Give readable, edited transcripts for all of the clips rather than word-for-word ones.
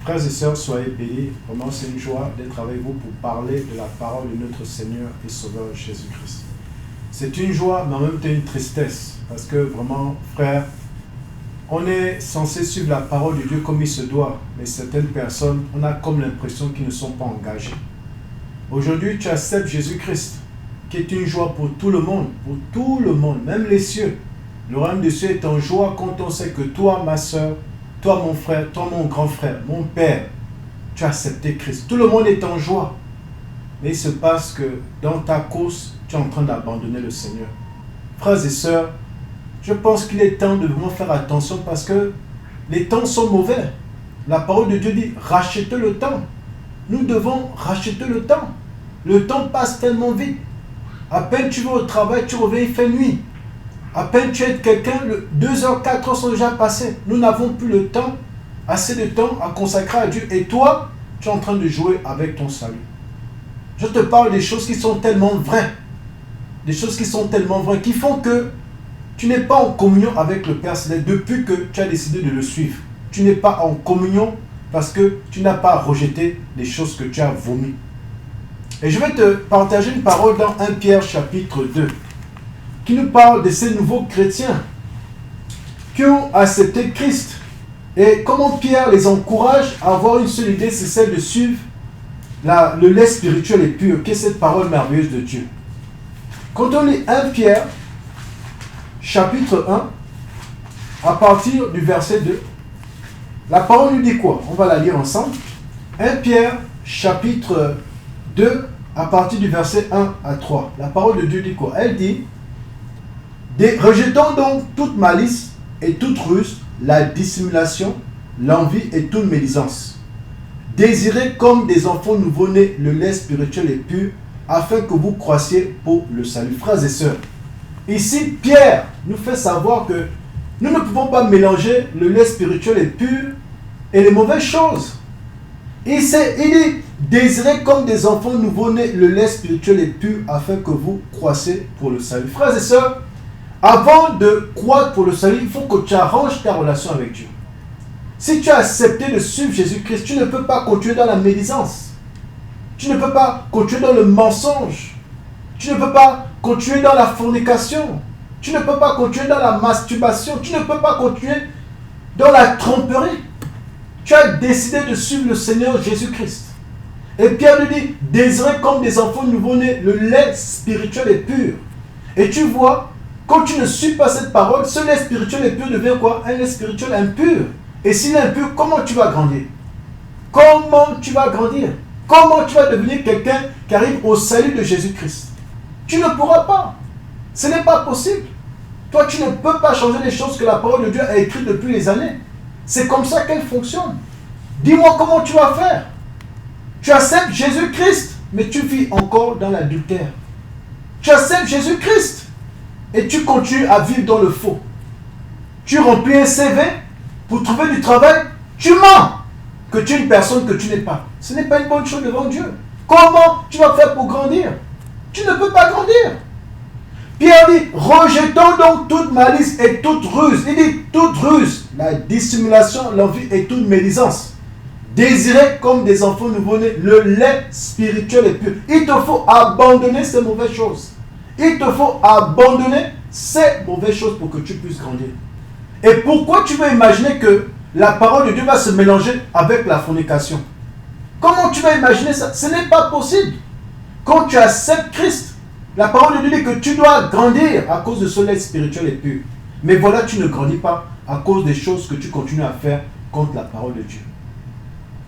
Frères et sœurs, soyez bénis. Vraiment, c'est une joie d'être avec vous pour parler de la parole de notre Seigneur et Sauveur Jésus-Christ. C'est une joie, mais en même temps une tristesse. Parce que vraiment, frère, on est censé suivre la parole de Dieu comme il se doit. Mais certaines personnes, on a comme l'impression qu'ils ne sont pas engagés. Aujourd'hui, tu acceptes Jésus-Christ, qui est une joie pour tout le monde, même les cieux. Le royaume des cieux est en joie quand on sait que toi, ma soeur, toi, mon frère, toi, mon grand frère, mon père, tu as accepté Christ. Tout le monde est en joie. Mais il se passe que dans ta course, tu es en train d'abandonner le Seigneur. Frères et sœurs, je pense qu'il est temps de vraiment faire attention parce que les temps sont mauvais. La parole de Dieu dit, rachetez le temps. Nous devons racheter le temps. Le temps passe tellement vite. À peine tu vas au travail, tu reviens, il fait nuit. À peine tu es quelqu'un, 2 heures, 4 heures sont déjà passées. Nous n'avons plus le temps, assez de temps à consacrer à Dieu. Et toi, tu es en train de jouer avec ton salut. Je te parle des choses qui sont tellement vraies. Des choses qui sont tellement vraies, qui font que tu n'es pas en communion avec le Père Céleste depuis que tu as décidé de le suivre. Tu n'es pas en communion parce que tu n'as pas rejeté les choses que tu as vomies. Et je vais te partager une parole dans 1 Pierre chapitre 2 qui nous parle de ces nouveaux chrétiens qui ont accepté Christ. Et comment Pierre les encourage à avoir une seule idée, c'est celle de suivre le lait spirituel et pur, qui est cette parole merveilleuse de Dieu. Quand on lit 1 Pierre chapitre 1, à partir du verset 2, la parole nous dit quoi? On va la lire ensemble. 1 Pierre chapitre 2, à partir du verset 1 à 3. La parole de Dieu dit quoi? Elle dit: rejetons donc toute malice et toute ruse, la dissimulation, l'envie et toute médisance. Désirez comme des enfants nouveau-nés le lait spirituel et pur, afin que vous croissiez pour le salut. Frères et sœurs, ici Pierre nous fait savoir que nous ne pouvons pas mélanger le lait spirituel et pur et les mauvaises choses. Il dit, désirez comme des enfants nouveau-nés le lait spirituel et pur, afin que vous croissiez pour le salut. Frères et sœurs, avant de croître pour le salut, il faut que tu arranges ta relation avec Dieu. Si tu as accepté de suivre Jésus-Christ, tu ne peux pas continuer dans la médisance. Tu ne peux pas continuer dans le mensonge. Tu ne peux pas continuer dans la fornication. Tu ne peux pas continuer dans la masturbation. Tu ne peux pas continuer dans la tromperie. Tu as décidé de suivre le Seigneur Jésus-Christ. Et Pierre lui dit, désirez comme des enfants nouveau-nés le lait spirituel et pur. Et tu vois, quand tu ne suis pas cette parole, ce lait spirituel et pur devient quoi? Un lait spirituel impur. Et s'il est impur, comment tu vas grandir? Comment tu vas grandir? Comment tu vas devenir quelqu'un qui arrive au salut de Jésus-Christ? Tu ne pourras pas. Ce n'est pas possible. Toi, tu ne peux pas changer les choses que la parole de Dieu a écrites depuis les années. C'est comme ça qu'elle fonctionne. Dis-moi comment tu vas faire. Tu acceptes Jésus-Christ, mais tu vis encore dans l'adultère. Tu acceptes Jésus-Christ et tu continues à vivre dans le faux. Tu remplis un CV pour trouver du travail, tu mens que tu es une personne que tu n'es pas. Ce n'est pas une bonne chose devant Dieu. Comment tu vas faire pour grandir? Tu ne peux pas grandir. Pierre dit, rejetons donc toute malice et toute ruse. Il dit, toute ruse, la dissimulation, l'envie et toute médisance. Désirez comme des enfants nouveau-nés le lait spirituel et pur. Il te faut abandonner ces mauvaises choses. Il te faut abandonner ces mauvaises choses pour que tu puisses grandir. Et pourquoi tu veux imaginer que la parole de Dieu va se mélanger avec la fornication? Comment tu vas imaginer ça? Ce n'est pas possible. Quand tu acceptes Christ, la parole de Dieu dit que tu dois grandir à cause de ce lait spirituel et pur. Mais voilà, tu ne grandis pas à cause des choses que tu continues à faire contre la parole de Dieu.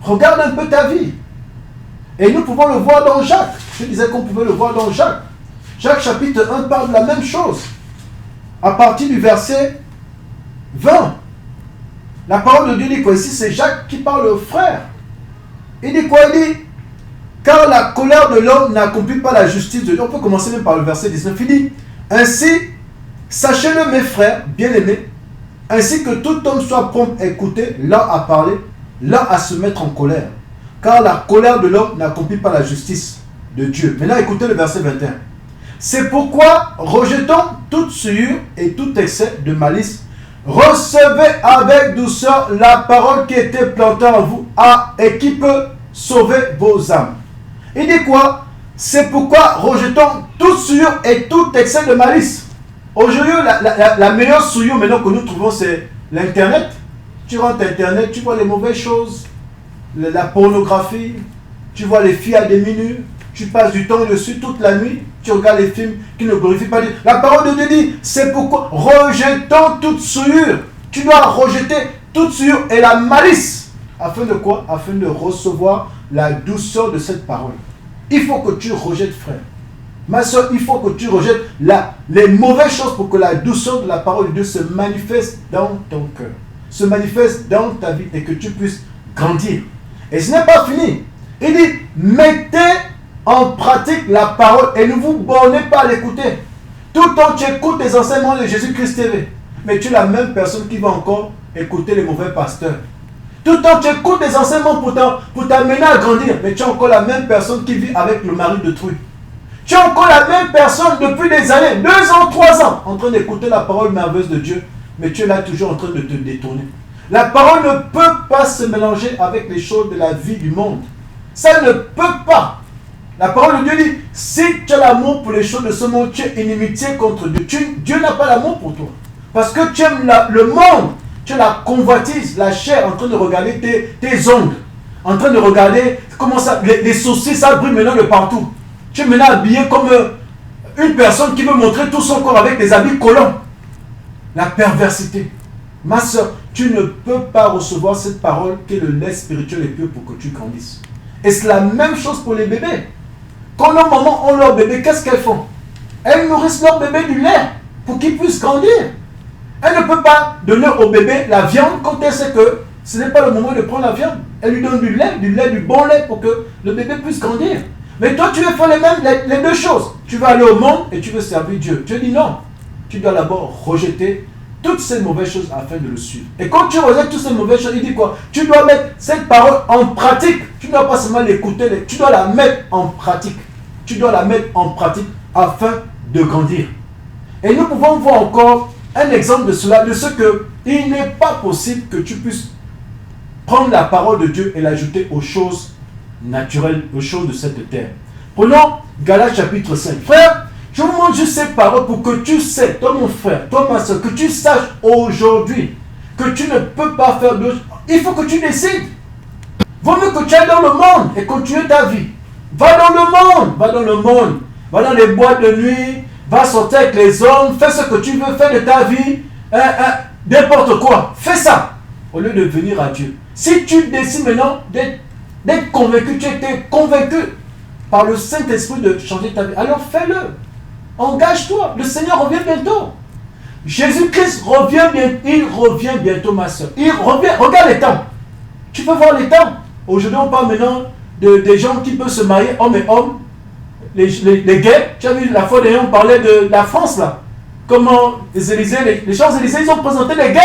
Regarde un peu ta vie. Et nous pouvons le voir dans Jacques. Je disais qu'on pouvait le voir dans Jacques. Jacques chapitre 1 parle de la même chose. À partir du verset 20. La parole de Dieu dit quoi? Ici, c'est Jacques qui parle au frère. Il dit quoi? Il dit, car la colère de l'homme n'accomplit pas la justice de Dieu. On peut commencer même par le verset 19. Il dit, ainsi, sachez-le mes frères, bien-aimés, ainsi que tout homme soit prompt à écouter, l'un à parler, l'un à se mettre en colère. Car la colère de l'homme n'accomplit pas la justice de Dieu. Maintenant, écoutez le verset 21. C'est pourquoi rejetons toute souillure et tout excès de malice. Recevez avec douceur la parole qui était plantée en vous et qui peut sauver vos âmes. Il dit quoi? C'est pourquoi rejetons toute souillure et tout excès de malice. Aujourd'hui, la meilleure souillure maintenant que nous trouvons, c'est l'Internet. Tu rentres Internet, tu vois les mauvaises choses, la pornographie, tu vois les filles à demi-nues, tu passes du temps dessus toute la nuit, tu regardes les films qui ne glorifient pas Dieu. La parole de Dieu dit, c'est pourquoi rejetons toute souillure. Tu dois rejeter toute souillure et la malice. Afin de quoi? Afin de recevoir la douceur de cette parole. Il faut que tu rejettes, frère. Ma soeur, il faut que tu rejettes les mauvaises choses pour que la douceur de la parole de Dieu se manifeste dans ton cœur, se manifeste dans ta vie et que tu puisses grandir. Et ce n'est pas fini. Il dit, mettez en pratique la parole et ne vous bornez pas à l'écouter. Tout le temps tu écoutes les enseignements de Jésus-Christ TV, mais tu es la même personne qui va encore écouter les mauvais pasteurs. Tout le temps tu écoutes les enseignements pour t'amener à grandir, mais tu es encore la même personne qui vit avec le mari de truie. Tu es encore la même personne depuis des années, 2 ans, 3 ans, en train d'écouter la parole merveilleuse de Dieu, mais tu es là toujours en train de te détourner. La parole ne peut pas se mélanger avec les choses de la vie du monde. Ça ne peut pas. La parole de Dieu dit, si tu as l'amour pour les choses de ce monde, tu es inimitié contre Dieu. Dieu n'a pas l'amour pour toi. Parce que tu aimes le monde. Tu as la convoitise, la chair, en train de regarder tes ongles. En train de regarder comment ça, les sourcils, ça brille maintenant de partout. Tu es maintenant habillé comme une personne qui veut montrer tout son corps avec des habits collants. La perversité. Ma soeur, tu ne peux pas recevoir cette parole qui est le lait spirituel et pur pour que tu grandisses. Et c'est la même chose pour les bébés. Quand nos mamans ont leur bébé, qu'est-ce qu'elles font? Elles nourrissent leur bébé du lait pour qu'il puisse grandir. Elle ne peut pas donner au bébé la viande quand elle sait que ce n'est pas le moment de prendre la viande. Elle lui donne du lait, du bon lait pour que le bébé puisse grandir. Mais toi, tu veux faire les deux choses. Tu veux aller au monde et tu veux servir Dieu. Dieu dit non. Tu dois d'abord rejeter toutes ces mauvaises choses afin de le suivre. Et quand tu rejettes toutes ces mauvaises choses, il dit quoi? Tu dois mettre cette parole en pratique. Tu ne dois pas seulement l'écouter, tu dois la mettre en pratique. Tu dois la mettre en pratique afin de grandir. Et nous pouvons voir encore un exemple de cela, de ce que il n'est pas possible que tu puisses prendre la parole de Dieu et l'ajouter aux choses naturelles, aux choses de cette terre. Prenons Galates chapitre 5. Frère, je vous montre juste ces paroles pour que tu sais, toi mon frère, toi ma soeur, que tu saches aujourd'hui que tu ne peux pas faire de... Il faut que tu décides. Vaut mieux que tu ailles dans le monde et continuer ta vie. Va dans le monde, va dans le monde. Va dans les boîtes de nuit, va sortir avec les hommes, fais ce que tu veux faire de ta vie, n'importe quoi. Fais ça au lieu de venir à Dieu. Si tu décides maintenant d'être convaincu, tu étais convaincu par le Saint-Esprit de changer ta vie, alors fais-le. Engage-toi, le Seigneur revient bientôt. Jésus-Christ revient bientôt, il revient bientôt ma soeur. Il revient, regarde les temps. Tu peux voir les temps. Aujourd'hui on parle maintenant des gens qui peuvent se marier, hommes et hommes. Les gays, tu as vu la fois d'ailleurs on parlait de la France là. Comment les Champs-Élysées, ils ont présenté les gays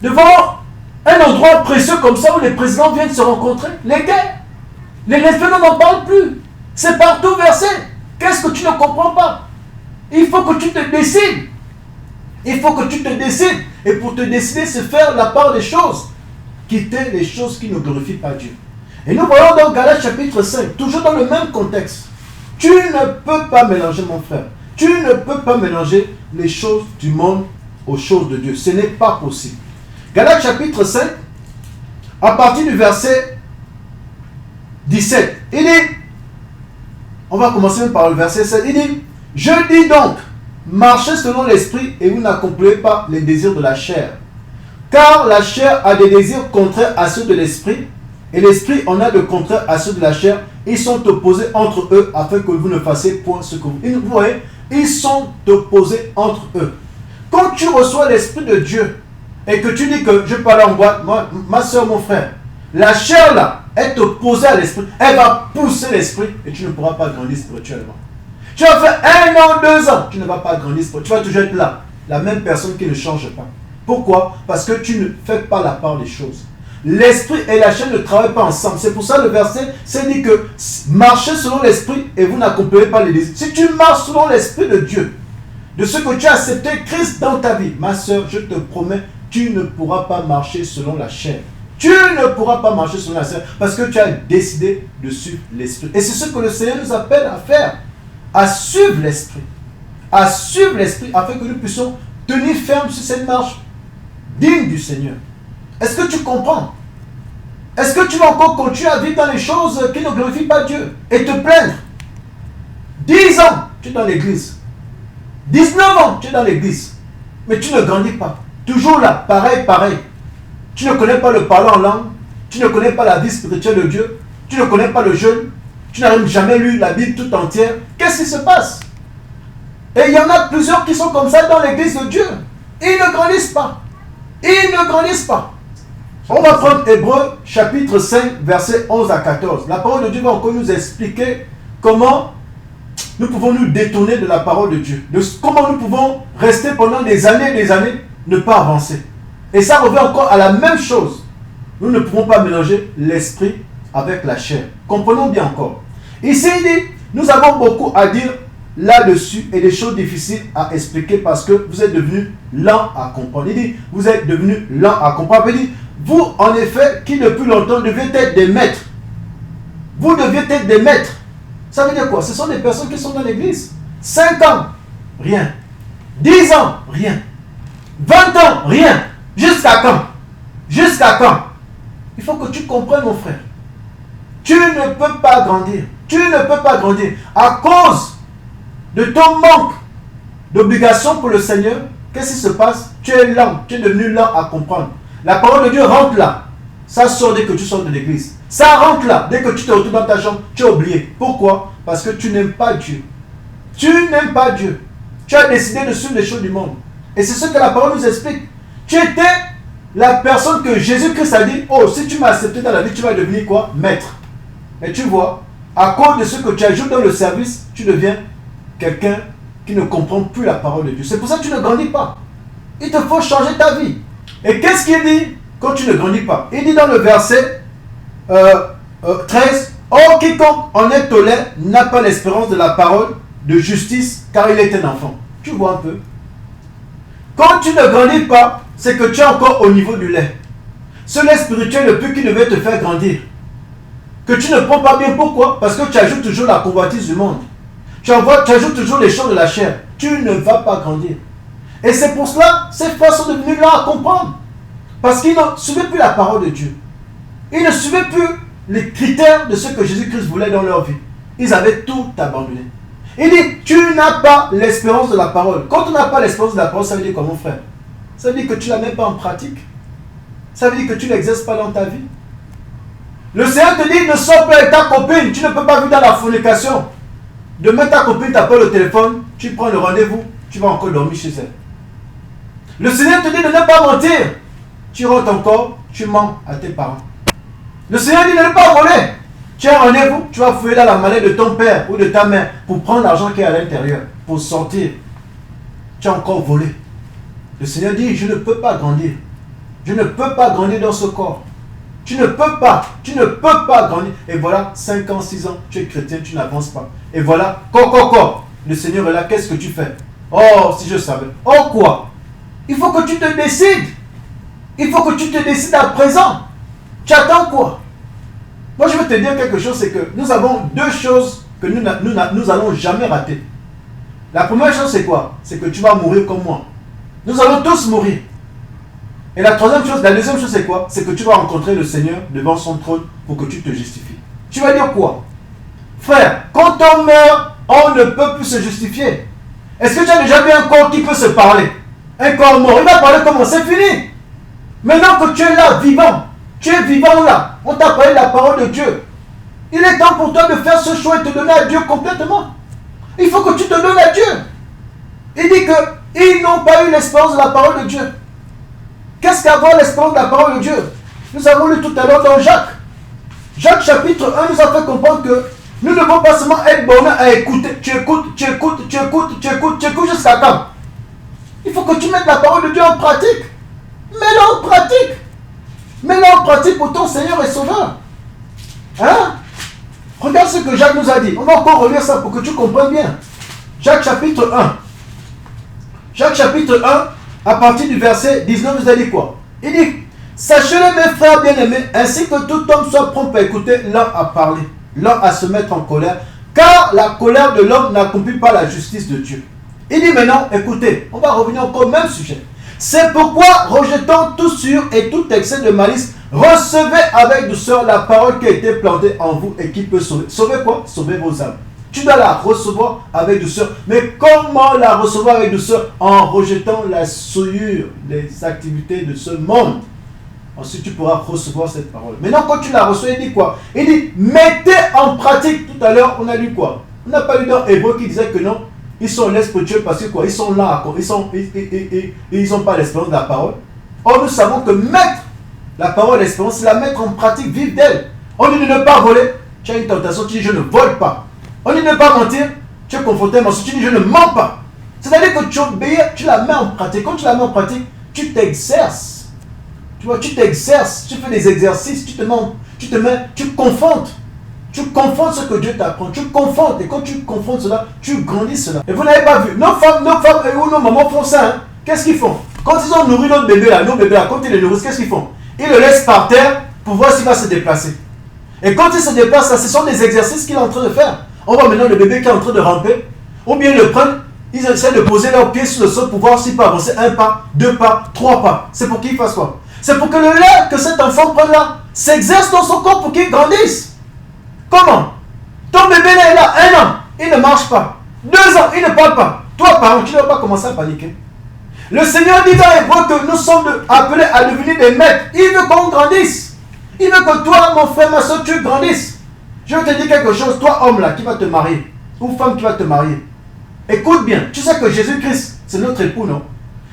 devant un endroit précieux comme ça où les présidents viennent se rencontrer. Les gays, les lesbiennes on n'en parle plus. C'est partout versé. Qu'est-ce que tu ne comprends pas? Il faut que tu te décides. Il faut que tu te décides. Et pour te décider, c'est faire la part des choses. Quitter les choses qui ne glorifient pas Dieu. Et nous voyons dans Galates chapitre 5, toujours dans le même contexte. Tu ne peux pas mélanger, mon frère. Tu ne peux pas mélanger les choses du monde aux choses de Dieu. Ce n'est pas possible. Galates chapitre 5, à partir du verset 17, il dit, on va commencer par le verset 7, il dit, je dis donc, marchez selon l'esprit et vous n'accomplirez pas les désirs de la chair. Car la chair a des désirs contraires à ceux de l'esprit, et l'esprit en a de contraires à ceux de la chair. Ils sont opposés entre eux afin que vous ne fassiez point ce que vous... Vous voyez, ils sont opposés entre eux. Quand tu reçois l'esprit de Dieu et que tu dis que je parle en boîte, ma soeur, mon frère, la chair là est opposée à l'esprit. Elle va pousser l'esprit et tu ne pourras pas grandir spirituellement. Tu vas faire 1 an, 2 ans, tu ne vas pas grandir spirituellement. Tu vas toujours être là, la même personne qui ne change pas. Pourquoi? Parce que tu ne fais pas la part des choses. L'esprit et la chair ne travaillent pas ensemble. C'est pour ça le verset c'est dit que marchez selon l'esprit et vous n'accomplirez pas les désirs. Si tu marches selon l'esprit de Dieu, de ce que tu as accepté Christ dans ta vie, ma soeur, je te promets, tu ne pourras pas marcher selon la chair. Tu ne pourras pas marcher selon la chair parce que tu as décidé de suivre l'esprit. Et c'est ce que le Seigneur nous appelle à faire, à suivre l'esprit. À suivre l'esprit afin que nous puissions tenir ferme sur cette marche digne du Seigneur. Est-ce que tu comprends? Est-ce que tu vas encore continuer à vivre dans les choses qui ne glorifient pas Dieu et te plaindre? 10 ans, tu es dans l'église. 19 ans, tu es dans l'église. Mais tu ne grandis pas. Toujours là, pareil. Tu ne connais pas le parler en langue. Tu ne connais pas la vie spirituelle de Dieu. Tu ne connais pas le jeûne. Tu n'as même jamais lu la Bible tout entière. Qu'est-ce qui se passe? Et il y en a plusieurs qui sont comme ça dans l'église de Dieu. Ils ne grandissent pas. Ils ne grandissent pas. On va prendre Hébreux chapitre 5, versets 11 à 14. La parole de Dieu va encore nous expliquer comment nous pouvons nous détourner de la parole de Dieu. Comment nous pouvons rester pendant des années, ne pas avancer. Et ça revient encore à la même chose. Nous ne pouvons pas mélanger l'esprit avec la chair. Comprenons bien encore. Ici, il dit, nous avons beaucoup à dire là-dessus et des choses difficiles à expliquer parce que vous êtes devenus lents à comprendre. Il dit, vous êtes devenus lents à comprendre. Il dit, vous, en effet, qui depuis longtemps deviez être des maîtres. Vous deviez être des maîtres. Ça veut dire quoi? Ce sont des personnes qui sont dans l'église. 5 ans, rien. 10 ans, rien. 20 ans, rien. Jusqu'à quand? Jusqu'à quand? Il faut que tu comprennes, mon frère. Tu ne peux pas grandir. Tu ne peux pas grandir. À cause de ton manque d'obligation pour le Seigneur, qu'est-ce qui se passe? Tu es lent. Tu es devenu lent à comprendre. La parole de Dieu rentre là. Ça sort dès que tu sors de l'église. Ça rentre là. Dès que tu te retrouves dans ta chambre, tu as oublié. Pourquoi? Parce que tu n'aimes pas Dieu. Tu n'aimes pas Dieu. Tu as décidé de suivre les choses du monde. Et c'est ce que la parole nous explique. Tu étais la personne que Jésus-Christ a dit, oh, si tu m'as accepté dans la vie, tu vas devenir quoi? Maître. Et tu vois, à cause de ce que tu ajoutes dans le service, tu deviens quelqu'un qui ne comprend plus la parole de Dieu. C'est pour ça que tu ne grandis pas. Il te faut changer ta vie. Et qu'est-ce qu'il dit quand tu ne grandis pas? Il dit dans le verset 13, oh, quiconque en est au lait n'a pas l'espérance de la parole de justice, car il est un enfant. Tu vois un peu? Quand tu ne grandis pas, c'est que tu es encore au niveau du lait. Ce lait spirituel le plus qui devait te faire grandir. Que tu ne prends pas bien. Pourquoi? Parce que tu ajoutes toujours la convoitise du monde. Tu ajoutes toujours les choses de la chair. Tu ne vas pas grandir. Et c'est pour cela, ces frères sont devenus là à comprendre. Parce qu'ils ne suivaient plus la parole de Dieu. Ils ne suivaient plus les critères de ce que Jésus-Christ voulait dans leur vie. Ils avaient tout abandonné. Il dit, tu n'as pas l'espérance de la parole. Quand on n'a pas l'espérance de la parole, ça veut dire quoi, mon frère? Ça veut dire que tu ne la mets pas en pratique. Ça veut dire que tu ne l'exerces pas dans ta vie. Le Seigneur te dit, ne sors pas avec ta copine. Tu ne peux pas vivre dans la fornication. Demain, ta copine t'appelle au téléphone, tu prends le rendez-vous, tu vas encore dormir chez elle. Le Seigneur te dit de ne pas mentir. Tu rentres encore, tu mens à tes parents. Le Seigneur dit de ne pas voler. Tu as un rendez-vous, tu vas fouiller dans la mallette de ton père ou de ta mère pour prendre l'argent qui est à l'intérieur, pour sortir. Tu as encore volé. Le Seigneur dit, je ne peux pas grandir. Je ne peux pas grandir dans ce corps. Tu ne peux pas grandir. Et voilà, 5 ans, 6 ans, tu es chrétien, tu n'avances pas. Et voilà, le Seigneur est là, qu'est-ce que tu fais? Oh, si je savais. Oh quoi? Il faut que tu te décides. Il faut que tu te décides à présent. Tu attends quoi? Moi, je veux te dire quelque chose, c'est que nous avons 2 choses que nous n'allons jamais rater. La première chose, c'est quoi? C'est que tu vas mourir comme moi. Nous allons tous mourir. Et la deuxième chose, c'est quoi? C'est que tu vas rencontrer le Seigneur devant son trône pour que tu te justifies. Tu vas dire quoi? Frère, quand on meurt, on ne peut plus se justifier. Est-ce que tu as déjà vu un corps qui peut se parler? Un corps mort, il va parler comment? C'est fini. Maintenant que tu es là, vivant, tu es vivant là, on t'a parlé de la parole de Dieu. Il est temps pour toi de faire ce choix et te donner à Dieu complètement. Il faut que tu te donnes à Dieu. Il dit qu'ils n'ont pas eu l'espérance de la parole de Dieu. Qu'est-ce qu'avoir l'espérance de la parole de Dieu? Nous avons lu tout à l'heure dans Jacques. Jacques chapitre 1 nous a fait comprendre que nous ne devons pas seulement être bornés à écouter. Tu écoutes jusqu'à quand? Il faut que tu mettes la parole de Dieu en pratique. Mets-la en pratique. Mets-la en pratique pour ton Seigneur et Sauveur. Hein? Regarde ce que Jacques nous a dit. On va encore relire ça pour que tu comprennes bien. Jacques chapitre 1. Jacques chapitre 1, à partir du verset 19, vous allez quoi? Il dit, sachez-le mes frères bien-aimés, ainsi que tout homme soit prompt à écouter, l'un à parler, l'un à se mettre en colère, car la colère de l'homme n'accomplit pas la justice de Dieu. Il dit maintenant, écoutez, on va revenir encore au même sujet. C'est pourquoi, rejetant tout sûr et tout excès de malice, recevez avec douceur la parole qui a été plantée en vous et qui peut sauver. Sauver quoi? Sauver vos âmes. Tu dois la recevoir avec douceur. Mais comment la recevoir avec douceur? En rejetant la souillure, les activités de ce monde. Ensuite, tu pourras recevoir cette parole. Maintenant, quand tu la reçois, il dit quoi? Il dit, mettez en pratique. Tout à l'heure, on a lu quoi? On n'a pas lu dans Hébreu qui disait que non, ils sont là spirituels parce que quoi? Ils sont là, ils n'ont pas l'espérance de la parole. Or, nous savons que mettre la parole, l'espérance, c'est la mettre en pratique, vivre d'elle. On dit de ne pas voler, tu as une tentation, tu dis je ne vole pas. On dit de ne pas mentir, tu es confronté à un mensonge, tu dis je ne mens pas. C'est-à-dire que tu obéis, tu la mets en pratique. Quand tu la mets en pratique, tu t'exerces. Tu vois, tu t'exerces, tu fais des exercices, tu confrontes. Tu confrontes ce que Dieu t'apprend, tu confrontes, et quand tu confrontes cela, tu grandis cela. Et vous n'avez pas vu, nos femmes ou nos mamans font ça, hein? Qu'est-ce qu'ils font? Quand ils ont nourri notre bébé là, nos bébés là, quand ils les nourrissent, qu'est-ce qu'ils font? Ils le laissent par terre pour voir s'il va se déplacer. Et quand il se déplace, là, ce sont des exercices qu'il est en train de faire. On voit maintenant le bébé qui est en train de ramper, ou bien ils le prennent, ils essaient de poser leurs pieds sur le sol pour voir s'il peut avancer un pas, deux pas, trois pas. C'est pour qu'il fasse quoi? C'est pour que le lait que cet enfant prend là s'exerce dans son corps pour qu'il grandisse. Comment? Ton bébé là est là, 1 an, il ne marche pas. 2 ans, il ne parle pas. Toi, parent, tu ne vas pas commencer à paniquer. Le Seigneur dit dans Hébreu que nous sommes appelés à devenir des maîtres. Il veut qu'on grandisse. Il veut que toi, mon frère, ma soeur, tu grandisses. Je vais te dire quelque chose, toi, homme là, qui va te marier, ou femme qui va te marier. Écoute bien, tu sais que Jésus-Christ, c'est notre époux, non?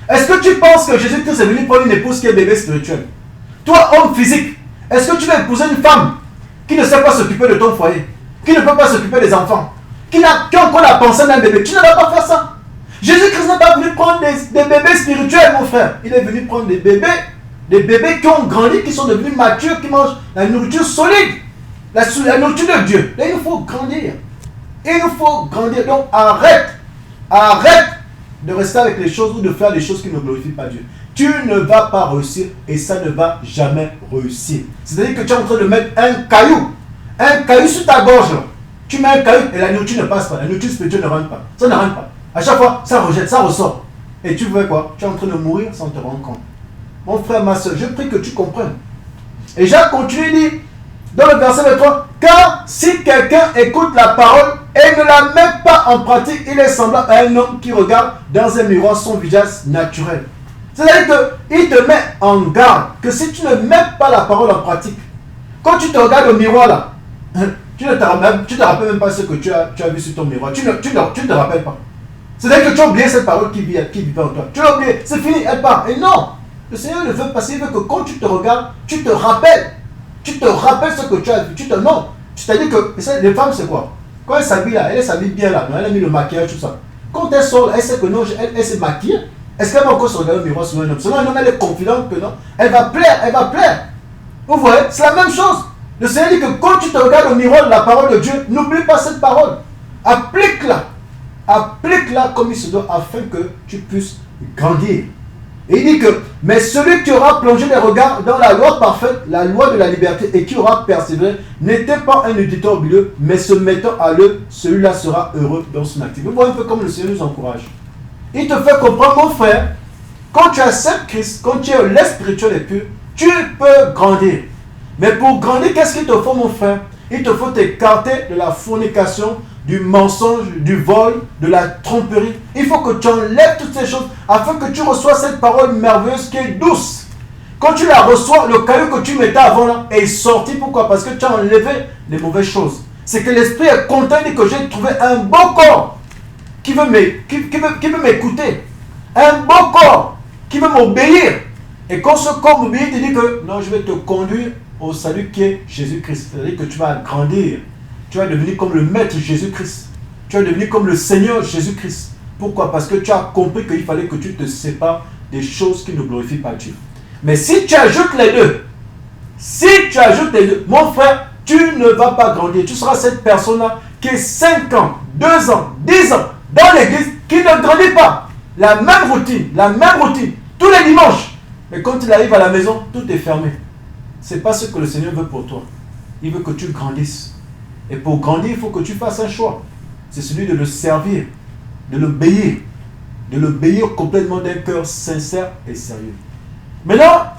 Est-ce que tu penses que Jésus-Christ est venu prendre une épouse qui est bébé spirituel? Toi, homme physique, est-ce que tu vas épouser une femme qui ne sait pas s'occuper de ton foyer, qui ne peut pas s'occuper des enfants, qui a encore la pensée d'un bébé? Tu ne vas pas faire ça. Jésus-Christ n'est pas venu prendre des bébés spirituels, mon frère. Il est venu prendre des bébés qui ont grandi, qui sont devenus matures, qui mangent la nourriture solide, la nourriture de Dieu. Là, il nous faut grandir. Il nous faut grandir. Donc, arrête de rester avec les choses ou de faire des choses qui ne glorifient pas Dieu. Tu ne vas pas réussir et ça ne va jamais réussir. C'est-à-dire que tu es en train de mettre un caillou sur ta gorge. Là. Tu mets un caillou et la nourriture ne passe pas. La nourriture spirituelle ne rentre pas. Ça ne rentre pas. À chaque fois, ça rejette, ça ressort. Et tu veux quoi? Tu es en train de mourir sans te rendre compte. Mon frère, ma soeur, je prie que tu comprennes. Et Jacques continue, dit, dans le verset 23, car si quelqu'un écoute la parole et ne la met pas en pratique, il est semblable à un homme qui regarde dans un miroir son visage naturel. C'est-à-dire qu'il te met en garde que si tu ne mets pas la parole en pratique, quand tu te regardes au miroir là, tu ne te rappelles même pas ce que tu as vu sur ton miroir. Tu ne te rappelles pas. C'est-à-dire que tu as oublié cette parole qui vit en toi. Tu l'as oublié, c'est fini, elle part. Et non, le Seigneur le veut passer, il veut que quand tu te regardes, tu te rappelles. Tu te rappelles ce que tu as vu. Non, c'est-à-dire que les femmes, c'est quoi? Quand elles s'habillent là, elle s'habille bien là, elle a mis le maquillage, tout ça. Quand elle sort, elle sait que non, elle s'est maquillée. Est-ce qu'elle va encore se regarder au miroir sur un homme? Sinon, un homme, elle est confidente que non. Elle va plaire. Vous voyez, c'est la même chose. Le Seigneur dit que quand tu te regardes au miroir de la parole de Dieu, n'oublie pas cette parole. Applique-la. Applique-la comme il se doit afin que tu puisses grandir. Et il dit que, mais celui qui aura plongé les regards dans la loi parfaite, la loi de la liberté, et qui aura persévéré, n'était pas un auditeur au milieu, mais se mettant à l'œuvre, celui-là sera heureux dans son activité. Vous voyez un peu comme le Seigneur nous encourage. Il te fait comprendre, mon frère, quand tu acceptes Christ, quand tu es l'esprit spirituel et pur, tu peux grandir. Mais pour grandir, qu'est-ce qu'il te faut, mon frère? Il te faut t'écarter de la fornication, du mensonge, du vol, de la tromperie. Il faut que tu enlèves toutes ces choses afin que tu reçois cette parole merveilleuse qui est douce. Quand tu la reçois, le caillou que tu mettais avant là est sorti. Pourquoi? Parce que tu as enlevé les mauvaises choses. C'est que l'esprit est content et dit que j'ai trouvé un bon corps qui veut m'écouter. Un bon corps qui veut m'obéir. Et quand ce corps m'obéit, il te dit que non, je vais te conduire au salut qui est Jésus-Christ. C'est-à-dire que tu vas grandir. Tu vas devenir comme le Maître Jésus-Christ. Tu vas devenir comme le Seigneur Jésus-Christ. Pourquoi? Parce que tu as compris qu'il fallait que tu te sépares des choses qui ne glorifient pas Dieu. Mais si tu ajoutes les deux, mon frère, tu ne vas pas grandir. Tu seras cette personne-là qui est 5 ans, 2 ans, 10 ans dans l'église, qui ne grandit pas. la même routine, tous les dimanches. Mais quand il arrive à la maison, tout est fermé. Ce n'est pas ce que le Seigneur veut pour toi. Il veut que tu grandisses. Et pour grandir, il faut que tu fasses un choix. C'est celui de le servir, de l'obéir complètement d'un cœur sincère et sérieux. Maintenant,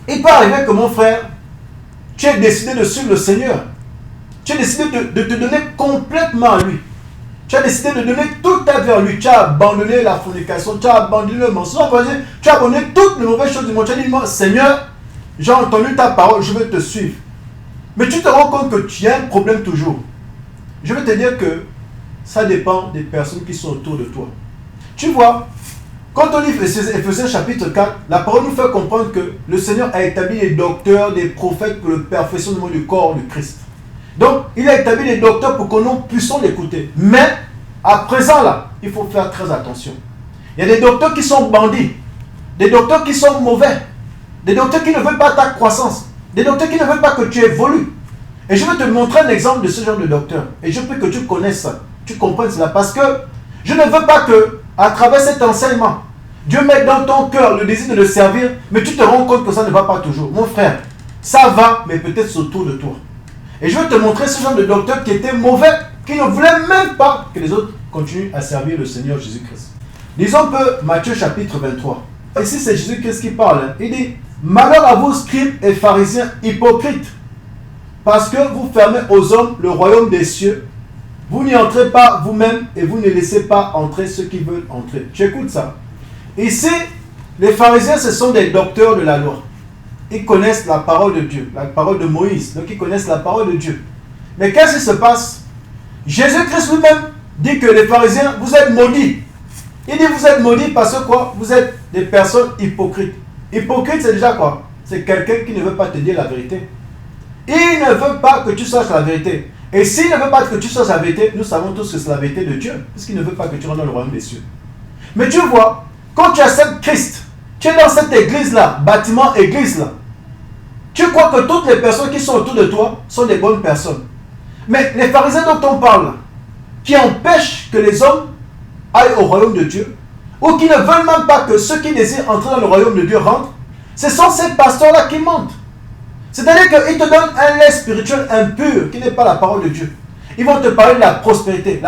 il peut arriver que mon frère, tu as décidé de suivre le Seigneur. Tu as décidé de te donner complètement à lui. Tu as décidé de donner toute ta vie à lui. Tu as abandonné la fornication, tu as abandonné le mensonge, tu as abandonné toutes les mauvaises choses du monde. Tu as dit, Seigneur, j'ai entendu ta parole, je veux te suivre. Mais tu te rends compte que tu as un problème toujours. Je veux te dire que ça dépend des personnes qui sont autour de toi. Tu vois, quand on lit Éphésiens chapitre 4, la parole nous fait comprendre que le Seigneur a établi des docteurs, des prophètes pour le perfectionnement du corps du Christ. Donc, il a établi des docteurs pour que nous puissions l'écouter. Mais, à présent là, il faut faire très attention. Il y a des docteurs qui sont bandits, des docteurs qui sont mauvais, des docteurs qui ne veulent pas ta croissance, des docteurs qui ne veulent pas que tu évolues. Et je vais te montrer un exemple de ce genre de docteur. Et je veux que tu connaisses ça, tu comprennes cela. Parce que je ne veux pas que, à travers cet enseignement, Dieu mette dans ton cœur le désir de le servir, mais tu te rends compte que ça ne va pas toujours. Mon frère, ça va, mais peut-être c'est autour de toi. Et je vais te montrer ce genre de docteur qui était mauvais, qui ne voulait même pas que les autres continuent à servir le Seigneur Jésus-Christ. Lisons un peu Matthieu chapitre 23. Ici, c'est Jésus-Christ qui parle. Il dit, « Malheur à vous, scribes et pharisiens hypocrites, parce que vous fermez aux hommes le royaume des cieux. Vous n'y entrez pas vous-même et vous ne laissez pas entrer ceux qui veulent entrer. » Tu écoutes ça. Ici, les pharisiens, ce sont des docteurs de la loi. Ils connaissent la parole de Dieu, la parole de Moïse. Donc, ils connaissent la parole de Dieu. Mais qu'est-ce qui se passe? Jésus-Christ lui-même dit que les pharisiens, vous êtes maudits. Il dit, vous êtes maudits parce que quoi? Vous êtes des personnes hypocrites. Hypocrite, c'est déjà quoi? C'est quelqu'un qui ne veut pas te dire la vérité. Il ne veut pas que tu saches la vérité. Et s'il ne veut pas que tu saches la vérité, nous savons tous que c'est la vérité de Dieu. Puisqu'il ne veut pas que tu rentres dans le royaume des cieux. Mais tu vois, quand tu acceptes Christ, tu es dans cette église-là, bâtiment église-là. Tu crois que toutes les personnes qui sont autour de toi sont des bonnes personnes. Mais les pharisiens dont on parle, qui empêchent que les hommes aillent au royaume de Dieu, ou qui ne veulent même pas que ceux qui désirent entrer dans le royaume de Dieu rentrent, ce sont ces pasteurs-là qui mentent. C'est-à-dire qu'ils te donnent un lait spirituel impur qui n'est pas la parole de Dieu. Ils vont te parler de la prospérité,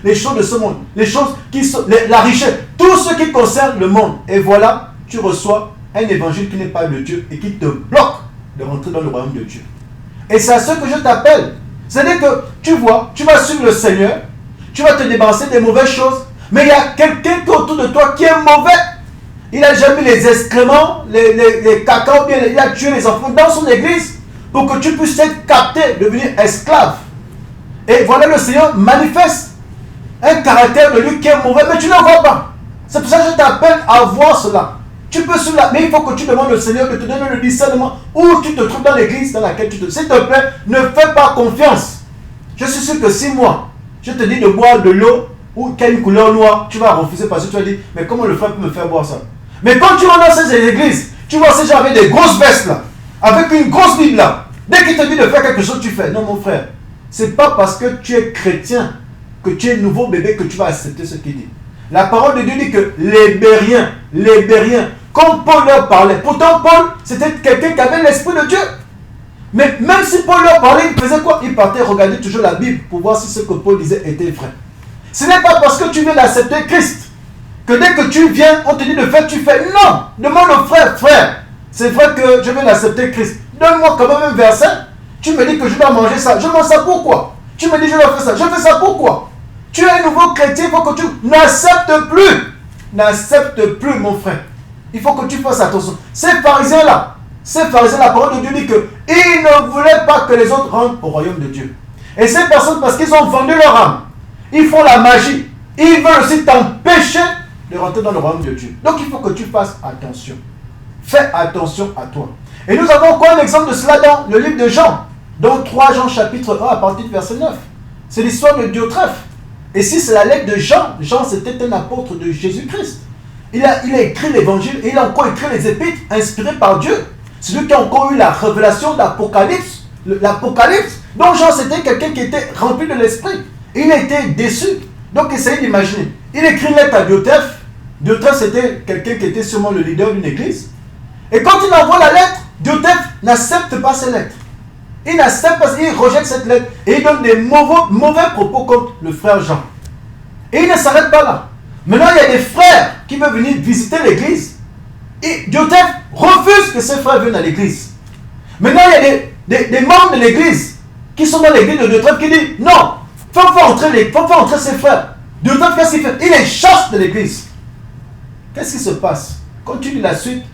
les choses de ce monde, les choses qui sont, la richesse, tout ce qui concerne le monde. Et voilà, tu reçois un évangile qui n'est pas de Dieu et qui te bloque de rentrer dans le royaume de Dieu. Et c'est à ce que je t'appelle. C'est-à-dire que tu vois, tu vas suivre le Seigneur, tu vas te débarrasser des mauvaises choses, mais il y a quelqu'un qui est autour de toi qui est mauvais. Il a déjà mis les excréments, les cacao, bien, il a tué les enfants dans son église pour que tu puisses être capté, devenir esclave. Et voilà, le Seigneur manifeste un caractère de lui qui est mauvais, mais tu ne le vois pas. C'est pour ça que je t'appelle à voir cela. Tu peux suivre mais il faut que tu demandes au Seigneur de te donner le discernement où tu te trouves dans l'église dans laquelle tu te... S'il te plaît, ne fais pas confiance. Je suis sûr que si moi, je te dis de boire de l'eau ou qui a une couleur noire, tu vas refuser parce que tu vas dire, mais comment le frère peut me faire boire ça? Mais quand tu rentres dans ces églises, tu vois ces gens avec des grosses vestes là, avec une grosse Bible là, dès qu'il te dit de faire quelque chose, tu fais. Non mon frère, c'est pas parce que tu es chrétien, que tu es nouveau bébé que tu vas accepter ce qu'il dit. La parole de Dieu dit que les Bériens, comme Paul leur parlait, pourtant Paul, c'était quelqu'un qui avait l'esprit de Dieu. Mais même si Paul leur parlait, il faisait quoi? Il partait regarder toujours la Bible pour voir si ce que Paul disait était vrai. Ce n'est pas parce que tu viens d'accepter Christ que dès que tu viens, on te dit de faire, tu fais. Non! Demande au frère, c'est vrai que je viens d'accepter Christ. Donne-moi quand même un verset. Tu me dis que je dois manger ça. Je mange ça pourquoi? Tu me dis je dois faire ça. Je fais ça pourquoi? Tu es un nouveau chrétien, il faut que tu n'acceptes plus. N'accepte plus, mon frère. Il faut que tu fasses attention. Ces pharisiens-là, la parole de Dieu dit qu'ils ne voulaient pas que les autres rentrent au royaume de Dieu. Et ces personnes, parce qu'ils ont vendu leur âme, ils font la magie. Ils veulent aussi t'empêcher de rentrer dans le royaume de Dieu. Donc il faut que tu fasses attention. Fais attention à toi. Et nous avons encore un exemple de cela dans le livre de Jean. Dans 3 Jean chapitre 1 à partir du verset 9. C'est l'histoire de Diotrephe. Et si c'est la lettre de Jean, Jean c'était un apôtre de Jésus-Christ. Il a écrit l'évangile et il a encore écrit les épîtres inspirés par Dieu. C'est lui qui a encore eu la révélation d'Apocalypse. L'Apocalypse. Donc Jean c'était quelqu'un qui était rempli de l'esprit. Il a été déçu. Donc essayez d'imaginer. Il écrit une lettre à Diotrephe. Diotrephe, c'était quelqu'un qui était sûrement le leader d'une église. Et quand il envoie la lettre, Diotrephe n'accepte pas cette lettre. Il n'accepte pas, il rejette cette lettre. Et il donne des mauvais propos contre le frère Jean. Et il ne s'arrête pas là. Maintenant, il y a des frères qui veulent venir visiter l'église. Et Diotrephe refuse que ces frères viennent à l'église. Maintenant, il y a des membres de l'église qui sont dans l'église de Diotrephe qui disent non, il faut faire entrer ses frères. Diotrephe, qu'est-ce qu'il fait? Il les chasse de l'église. Qu'est-ce qui se passe? Quand tu lis la suite,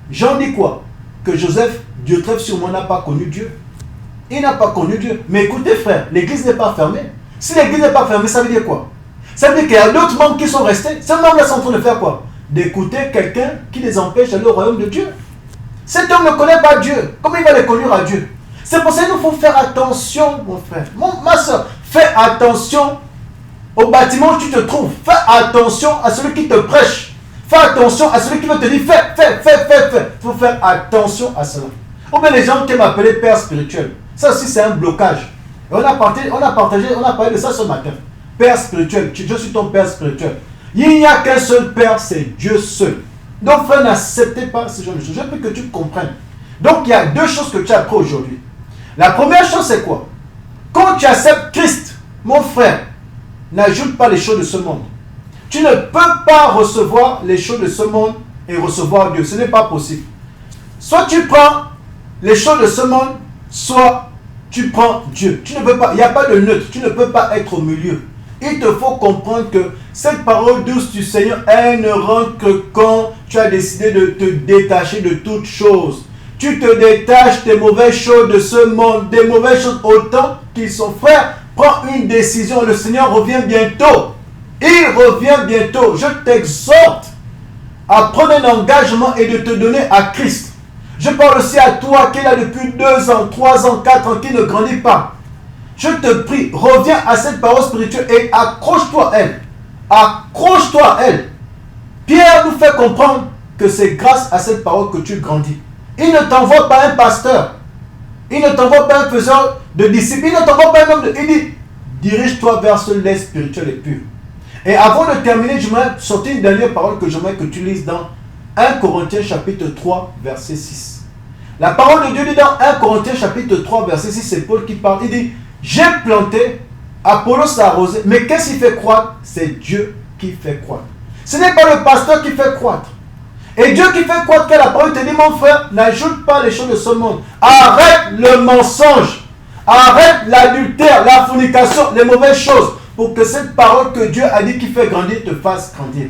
Jean dit quoi? Que Joseph, Diotrephe sûrement n'a pas connu Dieu. Il n'a pas connu Dieu. Mais écoutez frère, l'église n'est pas fermée. Si l'église n'est pas fermée, ça veut dire quoi? Ça veut dire qu'il y a d'autres membres qui sont restés. Ces membres-là sont en train de faire quoi? D'écouter quelqu'un qui les empêche d'aller au royaume de Dieu. Cet homme ne connaît pas Dieu. Comment il va les conduire à Dieu? C'est pour ça qu'il nous faut faire attention, mon frère. Ma soeur, fais attention au bâtiment où tu te trouves. Fais attention à celui qui te prêche. Fais attention à celui qui veut te dire fais. Il faut faire attention à cela. Ou bien les gens qui m'appelaient père spirituel. Ça aussi c'est un blocage. Et on a parlé de ça ce matin. Père spirituel, je suis ton père spirituel. Il n'y a qu'un seul père, c'est Dieu seul. Donc frère, n'acceptez pas ce genre de choses. Je veux que tu comprennes. Donc il y a deux choses que tu as appris aujourd'hui. La première chose c'est quoi? Quand tu acceptes Christ, mon frère, n'ajoute pas les choses de ce monde. Tu ne peux pas recevoir les choses de ce monde et recevoir Dieu. Ce n'est pas possible. Soit tu prends les choses de ce monde, soit tu prends Dieu. Tu ne peux pas, il n'y a pas de neutre. Tu ne peux pas être au milieu. Il te faut comprendre que cette parole douce du Seigneur, elle ne rentre que quand tu as décidé de te détacher de toutes choses. Tu te détaches des mauvaises choses de ce monde, des mauvaises choses autant qu'ils sont frères. Prends une décision. Le Seigneur revient bientôt. Il revient bientôt. Je t'exhorte à prendre un engagement et de te donner à Christ. Je parle aussi à toi qui est là depuis 2 ans, 3 ans, 4 ans, qui ne grandit pas. Je te prie, reviens à cette parole spirituelle et accroche-toi à elle. Accroche-toi à elle. Pierre nous fait comprendre que c'est grâce à cette parole que tu grandis. Il ne t'envoie pas un pasteur. Il ne t'envoie pas un faiseur de disciples. Il ne t'envoie pas un homme de... Il dit, dirige-toi vers ce lait spirituel et pur. Et avant de terminer, je vais sortir une dernière parole que j'aimerais que tu lises dans 1 Corinthiens chapitre 3, verset 6. La parole de Dieu dit dans 1 Corinthiens chapitre 3, verset 6, c'est Paul qui parle. Il dit, j'ai planté, Apollos a arrosé, mais qu'est-ce qui fait croître? C'est Dieu qui fait croître. Ce n'est pas le pasteur qui fait croître. Et Dieu qui fait croître, que la parole te dit, mon frère, n'ajoute pas les choses de ce monde. Arrête le mensonge. Arrête l'adultère, la fornication, les mauvaises choses, pour que cette parole que Dieu a dit qui fait grandir te fasse grandir.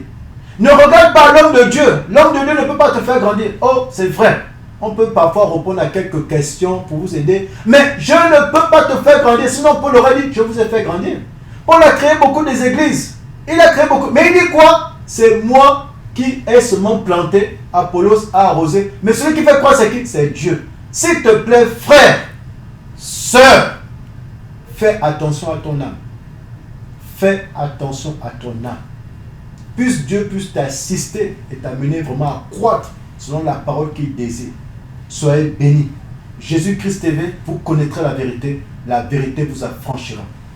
Ne regarde pas l'homme de Dieu. L'homme de Dieu ne peut pas te faire grandir. Oh, c'est vrai. On peut parfois répondre à quelques questions pour vous aider. Mais je ne peux pas te faire grandir. Sinon, Paul aurait dit, je vous ai fait grandir. Paul a créé beaucoup des églises. Il a créé beaucoup. Mais il dit quoi? C'est moi qui ai seulement planté, Apollos a arrosé. Mais celui qui fait croire, c'est qui? C'est Dieu. S'il te plaît, frère, sœur, fais attention à ton âme. Fais attention à ton âme. Puisse Dieu puisse t'assister et t'amener vraiment à croître selon la parole qu'il désire. Soyez bénis. Jésus-Christ TV, vous connaîtrez la vérité vous affranchira.